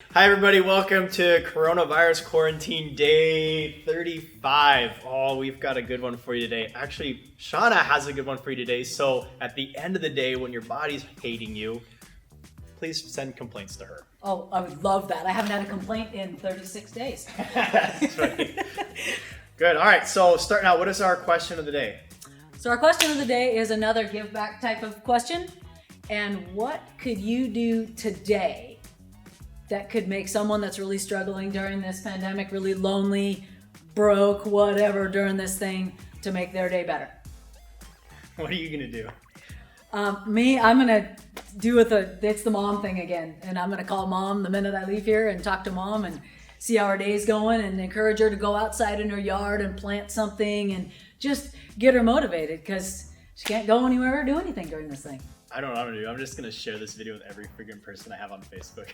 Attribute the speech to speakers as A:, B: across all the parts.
A: Hi everybody, welcome to Coronavirus Quarantine Day 35. Oh, we've got a good one for you today. Actually, Shauna has a good one for you today. So at the end of the day, when your body's hating you, please send complaints to her.
B: Oh, I would love that. I haven't had a complaint in 36 days.
A: That's right. Good, all right, so starting out, what is our question of the day?
B: So our question of the day is another give back type of question. And what could you do today that could make someone that's really struggling during this pandemic, really lonely, broke, whatever, during this thing, to make their day better?
A: What are you gonna do?
B: I'm gonna do it's the mom thing again. And I'm gonna call mom the minute I leave here and talk to mom and see how her day's going and encourage her to go outside in her yard and plant something and just get her motivated, because she can't go anywhere or do anything during this thing.
A: I don't know what to do. I'm just gonna share this video with every freaking person I have on Facebook.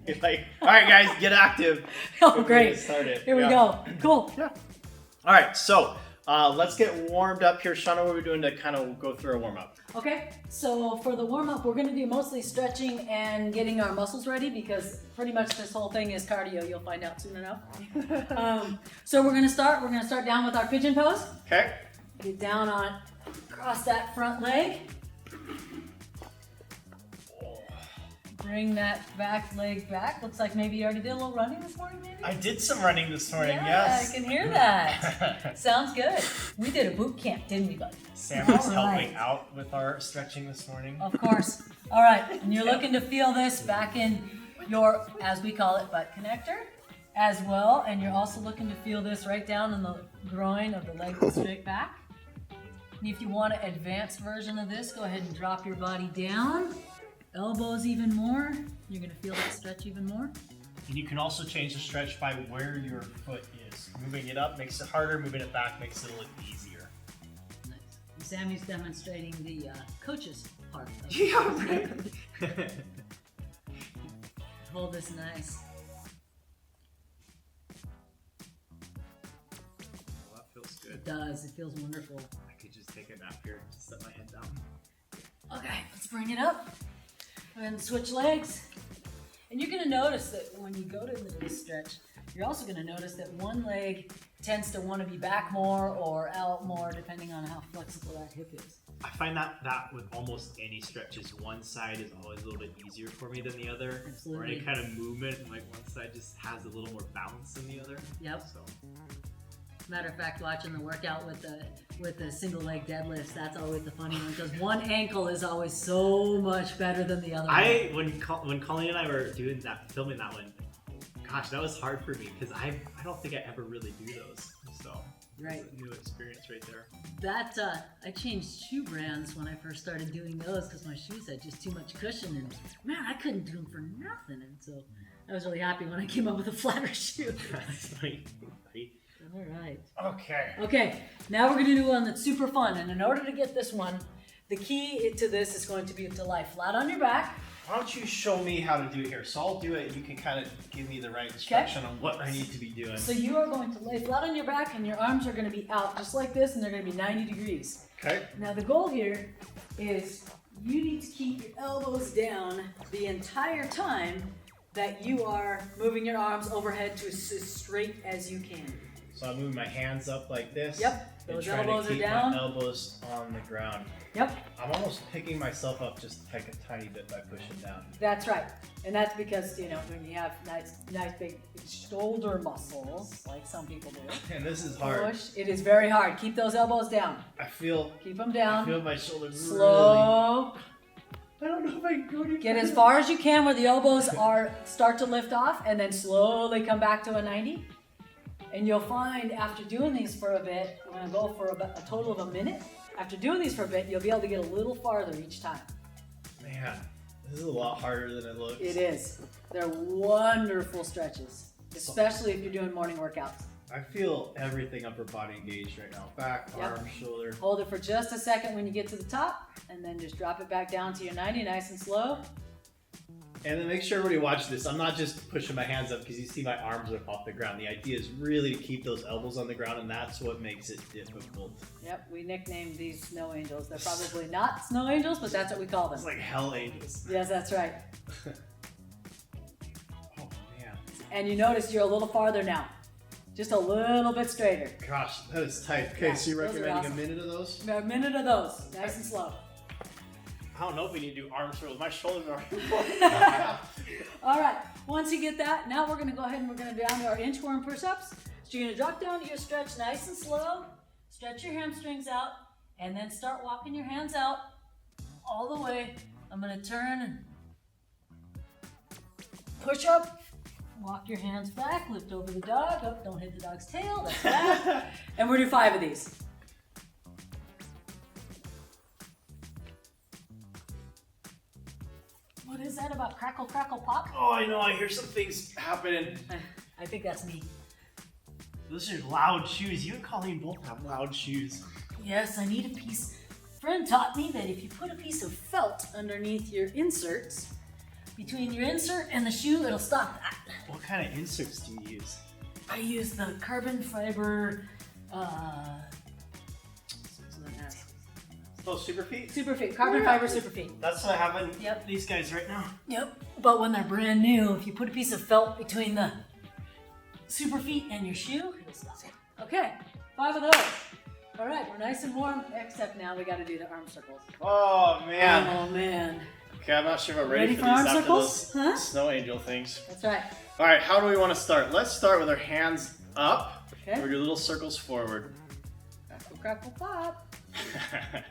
A: Be like, all right guys, get active.
B: Oh, great.
A: Start it.
B: Here we go. Cool.
A: Yeah. All right, so let's get warmed up here. Shauna, what are we doing to kind of go through a warm up?
B: Okay, so for the warm up, we're gonna do mostly stretching and getting our muscles ready, because pretty much this whole thing is cardio. You'll find out soon enough. So we're gonna start down with our pigeon pose.
A: Okay.
B: Get down on, cross that front leg. Bring that back leg back. Looks like maybe you already did a little running this morning, maybe?
A: I did some running this morning,
B: Yeah,
A: yes.
B: I can hear that. Sounds good. We did a boot camp, didn't we, buddy?
A: Sam was
B: All right.
A: helping out with our stretching this morning.
B: Of course. All right, and you're looking to feel this back in your, as we call it, butt connector as well. And you're also looking to feel this right down in the groin of the leg that's straight back. And if you want an advanced version of this, go ahead and drop your body down. Elbows even more. You're gonna feel that stretch even more.
A: And you can also change the stretch by where your foot is. Moving it up makes it harder, moving it back makes it a little easier.
B: Nice. Sammy's demonstrating the coach's part of it.
A: Yeah, right.
B: Hold this nice.
A: Well, that feels good.
B: It does. It feels wonderful.
A: I could just take a nap here, just set my head down.
B: Okay, let's bring it up and switch legs. And you're gonna notice that when you go to this stretch, you're also gonna notice that one leg tends to want to be back more or out more, depending on how flexible that hip is.
A: I find that with almost any stretches, one side is always a little bit easier for me than the other.
B: Absolutely.
A: Or any kind of movement, like one side just has a little more balance than the other.
B: Yep.
A: So.
B: Matter of fact, watching the workout with the single leg deadlifts, that's always the funny one, because one ankle is always so much better than the other.
A: When Colleen and I were doing that, filming that one, gosh, that was hard for me because I don't think I ever really do those. So
B: Right.
A: it's a new experience right there.
B: That I changed shoe brands when I first started doing those, because my shoes had just too much cushion, and man, I couldn't do them for nothing. And so I was really happy when I came up with a flatter shoe.
A: Right.
B: All right.
A: Okay.
B: Okay, now we're gonna do one that's super fun, and in order to get this one, the key to this is going to be to lie flat on your back.
A: Why don't you show me how to do it here? So I'll do it and you can kind of give me the right instruction on what I need to be doing.
B: So you are going to lay flat on your back, and your arms are gonna be out just like this, and they're gonna be 90 degrees.
A: Okay.
B: Now the goal here is you need to keep your elbows down the entire time that you are moving your arms overhead to as straight as you can.
A: So I'm moving my hands up like this.
B: Yep,
A: And
B: those
A: trying
B: elbows
A: to
B: are
A: keep
B: down.
A: my elbows on the ground.
B: Yep,
A: I'm almost picking myself up just like a tiny bit by pushing down.
B: that's right. And that's because, you know, when you have nice big shoulder muscles, like some people do.
A: And this is hard.
B: Push. It is very hard. Keep those elbows down.
A: I
B: Keep them down.
A: feel my shoulders
B: Slow.
A: really. I don't know if I can go any
B: Get as
A: further.
B: far as you can where the elbows start to lift off, and then slowly come back to a 90. And you'll find after doing these for a bit, we're gonna go for a total of a minute. After doing these for a bit, you'll be able to get a little farther each time.
A: Man, this is a lot harder than it looks.
B: It is. They're wonderful stretches, especially if you're doing morning workouts.
A: I feel everything upper body engaged right now. Back,
B: Yep.
A: arm, shoulder.
B: Hold it for just a second when you get to the top, and then just drop it back down to your 90, nice and slow.
A: And then make sure everybody watch this. I'm not just pushing my hands up because you see my arms are off the ground. The idea is really to keep those elbows on the ground, and that's what makes it difficult.
B: Yep, we nicknamed these snow angels. They're probably not snow angels, but that's what we call them.
A: It's like hell angels.
B: Yes, that's right.
A: Oh
B: And you notice you're a little farther now. Just a little bit straighter.
A: Gosh, that is tight. Okay,
B: Yeah,
A: so you're
B: those are
A: recommending
B: awesome.
A: a minute of those?
B: A minute of those, nice and slow.
A: I don't know if we need to do arm circles. My shoulders are
B: All right, once you get that, now we're gonna go ahead and we're gonna do down to our inchworm push-ups. So you're gonna drop down to your stretch nice and slow, stretch your hamstrings out, and then start walking your hands out all the way. I'm gonna turn and push up, walk your hands back, lift over the dog, up, don't hit the dog's tail, that's bad. And we're gonna do 5 of these. What is that about crackle, crackle, pop?
A: Oh, I know. I hear some things happening.
B: I think that's me.
A: Those are loud shoes. You and Colleen both have loud shoes.
B: Yes, I need a piece. Friend taught me that if you put a piece of felt underneath your inserts, between your insert and the shoe, it'll stop that.
A: What kind of inserts do you use?
B: I use the carbon fiber,
A: Oh, Superfeet?
B: Superfeet, carbon fiber Superfeet.
A: That's what I have in
B: Yep.
A: these guys right now.
B: Yep, but when they're brand new, if you put a piece of felt between the Superfeet and your shoe, it'll stop it. Okay, 5 of those. All right, we're nice and warm, except now we gotta do the arm circles.
A: Oh, man.
B: Oh, man.
A: Okay, I'm not sure we're ready
B: Ready
A: for
B: for
A: these
B: arm
A: after
B: circles?
A: those
B: Huh?
A: snow angel things.
B: That's right.
A: All right, how do we want to start? Let's start with our hands up.
B: Okay.
A: We're do little circles forward.
B: Crackle, crackle, pop.
A: I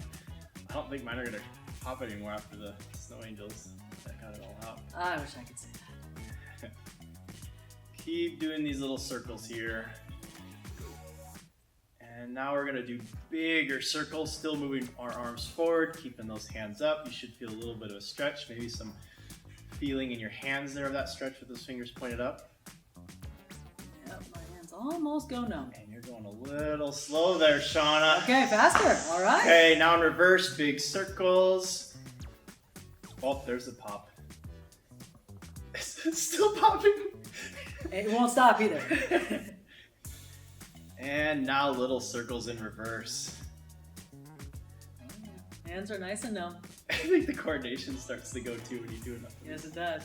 A: don't think mine are gonna pop anymore after the snow angels. I got it all out.
B: I wish I could say that.
A: Keep doing these little circles here. And now we're gonna do bigger circles, still moving our arms forward, keeping those hands up. You should feel a little bit of a stretch, maybe some feeling in your hands there of that stretch with those fingers pointed up.
B: Yep, my hands almost go numb.
A: And you're going a little slow there, Shauna.
B: Okay, faster. All right.
A: Okay, now in reverse, big circles. Oh, there's the pop. It's still popping.
B: It won't stop either.
A: And now little circles in reverse.
B: Hands are nice and numb.
A: I think the coordination starts to go too when you do enough.
B: Yes, it does.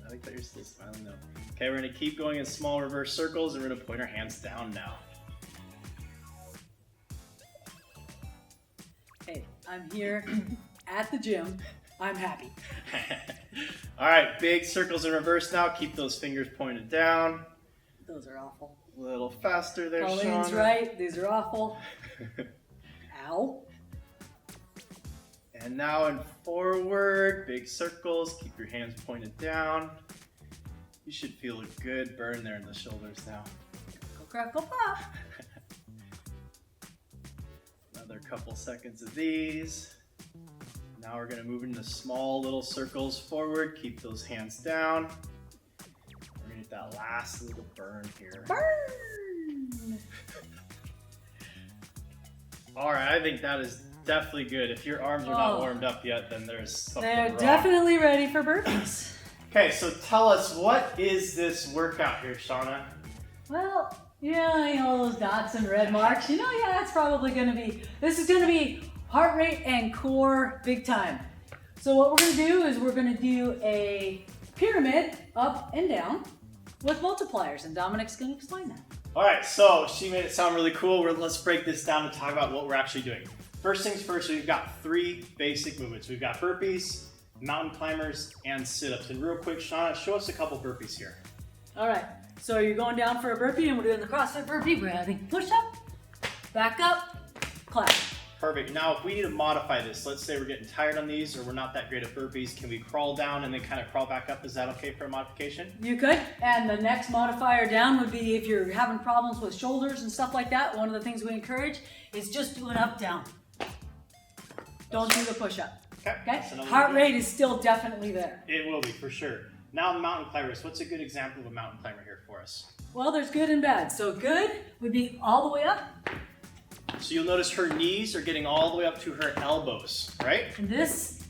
A: I like that you're still smiling though. Okay, we're gonna keep going in small reverse circles and we're gonna point our hands down now.
B: Hey, I'm here at the gym. I'm happy.
A: All right, big circles in reverse now. Keep those fingers pointed down.
B: Those are awful.
A: A little faster there,
B: Colleen's
A: Shauna.
B: right. These are awful. Ow.
A: And now in forward, big circles. Keep your hands pointed down. You should feel a good burn there in the shoulders now.
B: Crackle, crackle, pop.
A: Another couple seconds of these. Now we're gonna move into small little circles forward. Keep those hands down. We're gonna get that last little burn here.
B: Burn.
A: All right, I think that is definitely good. If your arms are not
B: Oh.
A: warmed up yet, then there's something
B: They're
A: wrong.
B: definitely ready for burpees.
A: Okay, so tell us, what is this workout here, Shauna?
B: Well, yeah, you know those dots and red marks. You know, yeah, it's probably gonna be, this is gonna be heart rate and core big time. So what we're gonna do is we're gonna do a pyramid up and down with multipliers, and Dominic's gonna explain that.
A: All right, so she made it sound really cool. Let's break this down and talk about what we're actually doing. First things first, we've got 3 basic movements. We've got burpees, mountain climbers, and sit-ups. And real quick, Shauna, show us a couple burpees here.
B: All right, so you're going down for a burpee, and we're doing the CrossFit burpee. We're having push up, back up, clap.
A: Perfect. Now, if we need to modify this, let's say we're getting tired on these or we're not that great at burpees, can we crawl down and then kind of crawl back up? Is that okay for a modification?
B: You could, and the next modifier down would be if you're having problems with shoulders and stuff like that. One of the things we encourage is just do an up down. Don't do the push up.
A: Okay.
B: Okay?
A: That's another
B: Heart
A: one.
B: rate is still definitely there.
A: It will be, for sure. Now, mountain climbers. What's a good example of a mountain climber here for us?
B: Well, there's good and bad. So good would be all the way up,
A: So you'll notice her knees are getting all the way up to her elbows, right?
B: and this,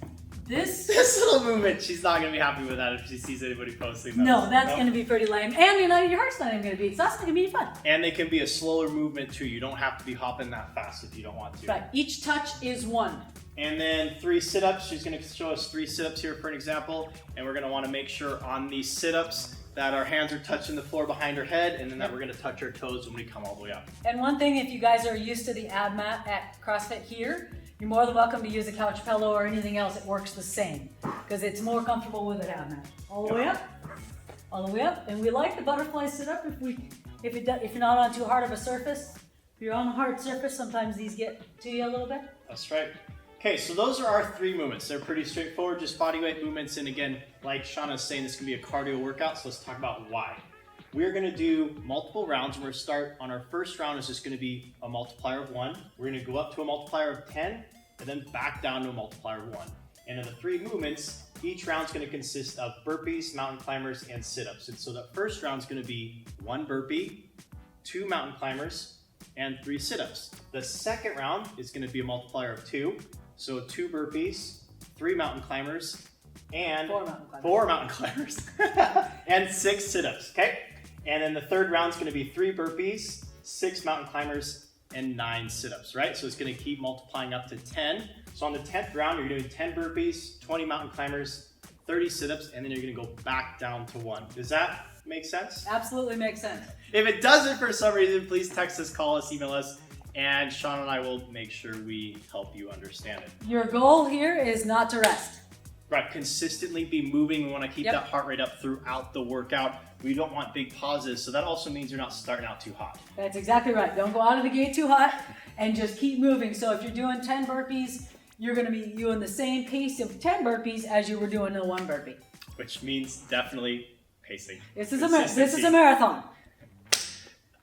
A: This little movement, she's not gonna be happy with that if she sees anybody posting those.
B: no, that's
A: Nope.
B: gonna be pretty lame. And you know, your heart's not even gonna beat, so that's not gonna be fun.
A: And they can be a slower movement too. You don't have to be hopping that fast if you don't want to.
B: But each touch is 1.
A: And then 3 sit-ups. She's going to show us 3 sit-ups here for an example. And we're going to want to make sure on these sit-ups that our hands are touching the floor behind our head, and then that we're going to touch our toes when we come all the way up.
B: And one thing, if you guys are used to the ab mat at CrossFit here, you're more than welcome to use a couch pillow or anything else. It works the same because it's more comfortable with an ab mat. All the way up, all the way up. And we like the butterfly sit-up if you're not on too hard of a surface. If you're on a hard surface, sometimes these get to you a little bit.
A: That's right. Okay, so those are our 3 movements. They're pretty straightforward, just body weight movements. And again, like Shauna's saying, this can be a cardio workout, so let's talk about why. We're gonna do multiple rounds. We're gonna start on our first round is just gonna be a multiplier of 1. We're gonna go up to a multiplier of 10, and then back down to a multiplier of 1. And in the 3 movements, each round's gonna consist of burpees, mountain climbers, and sit-ups. And so the first round's gonna be 1 burpee, 2 mountain climbers, and 3 sit-ups. The second round is gonna be a multiplier of 2. So 2 burpees, 3 mountain climbers, and 4 mountain climbers, and 6 sit-ups, okay? And then the third round is going to be 3 burpees, 6 mountain climbers, and 9 sit-ups, right? So it's going to keep multiplying up to 10. So on the 10th round, you're doing 10 burpees, 20 mountain climbers, 30 sit-ups, and then you're going to go back down to 1. Does that make sense?
B: Absolutely makes sense.
A: If it doesn't for some reason, please text us, call us, email us, and Sean and I will make sure we help you understand it.
B: Your goal here is not to rest.
A: Right, consistently be moving. We want to keep that heart rate up throughout the workout. We don't want big pauses, so that also means you're not starting out too hot.
B: That's exactly right. Don't go out of the gate too hot and just keep moving. So if you're doing 10 burpees, you're going to be doing the same pace of 10 burpees as you were doing the 1 burpee.
A: Which means definitely pacing.
B: This is a marathon.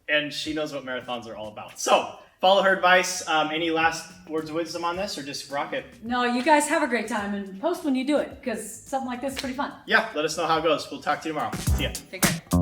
A: And she knows what marathons are all about. So follow her advice. Any last words of wisdom on this, or just rock it?
B: No, you guys have a great time and post when you do it because something like this is pretty fun.
A: Yeah, let us know how it goes. We'll talk to you tomorrow. See ya.
B: Take care.